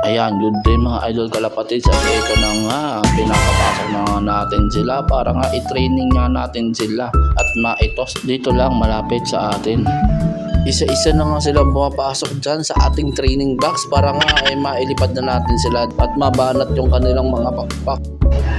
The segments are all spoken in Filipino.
Ayan, good day mga idol kalapatid. Sa ito na nga, pinapapasok na nga natin sila para nga i-training nga natin sila at maitos dito lang malapit sa atin. Isa-isa na nga sila pumapasok dyan sa ating training box para nga ay mailipad na natin sila at mabanat yung kanilang mga pakpak.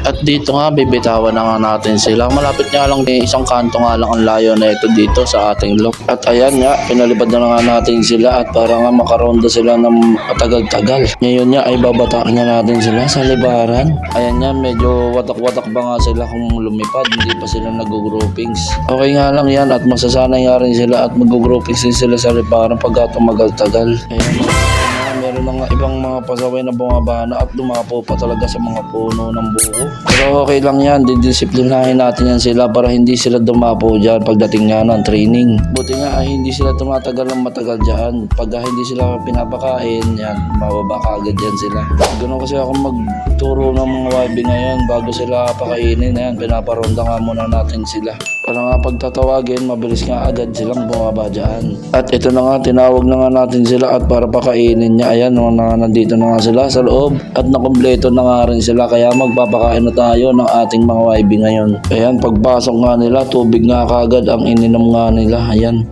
At dito nga, bibitawan na nga natin sila. Malapit nga lang, isang kanto nga lang ang layo na ito dito sa ating loop. At ayan nga, pinalipad na nga natin sila at para nga makaronda sila ng matagal-tagal. Ngayon nga ay babataan nga natin sila sa libaran. Ayan nga, medyo watak-watak ba nga sila kung lumipad, hindi pa sila nag-groupings. Okay nga lang yan at masasanay nga rin sila at mag-groupings din sila sa libaran pagka tumagal-tagal. Ayan meron na nga ibang mga pasaway na bumabana at dumapo pa talaga sa mga puno ng buko. Pero okay lang yan, didisiplinahin natin yan sila para hindi sila dumapo dyan pagdating nga ng training. Buti nga ay hindi sila tumatagal ng matagal dyan. Pag hindi sila pinapakain, yan, mababa ka agad yan sila. Ganun kasi ako magturo ng mga YB ngayon bago sila pakainin. Yan, pinaparonda nga muna natin sila. Para nga pagtatawagin, mabilis nga agad silang bumaba dyan. At ito na nga, tinawag na nga natin sila at para pakainin niya. Ayan, nandito na nga sila sa loob at nakompleto na nga rin sila kaya magpapakain na tayo ng ating mga YB ngayon. Ayan, pagpasok nga nila, tubig nga kagad ang ininom nga nila. Ayan,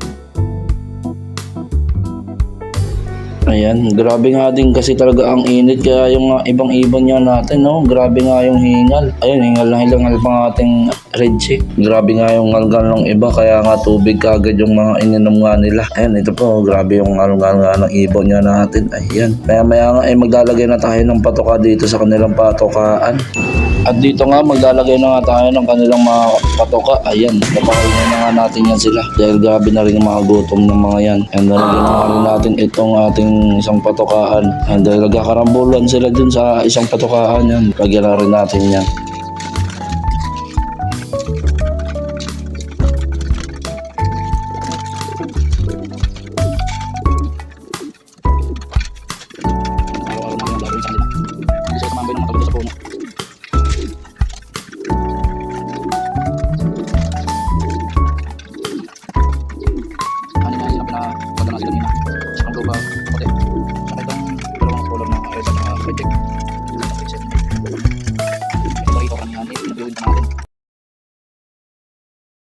grabe nga din kasi talaga ang init kaya yung ibang ibon nga natin, no? Grabe nga yung hingal. Ayun, hingal lang ilangal pang ating red chick. Grabe nga yung ngalgal ng iba kaya nga tubig kagad yung mga ininom nga nila. Ayan, ito po, grabe yung ngalgal nga ng ibon nga natin. Ayan, maya nga ay maglalagay na tayo ng patoka dito sa kanilang patokaan. At dito nga maglalagay na nga tayo ng kanilang mga patoka. Ayan, napakainin na nga natin yan sila. Dahil grabe na rin yung mga gutom ng mga yan. And nalagyan na nga rin natin itong ating isang patokaan. And dahil nagkakarambulan sila dun sa isang patokaan yan, lagyan na rin natin yan.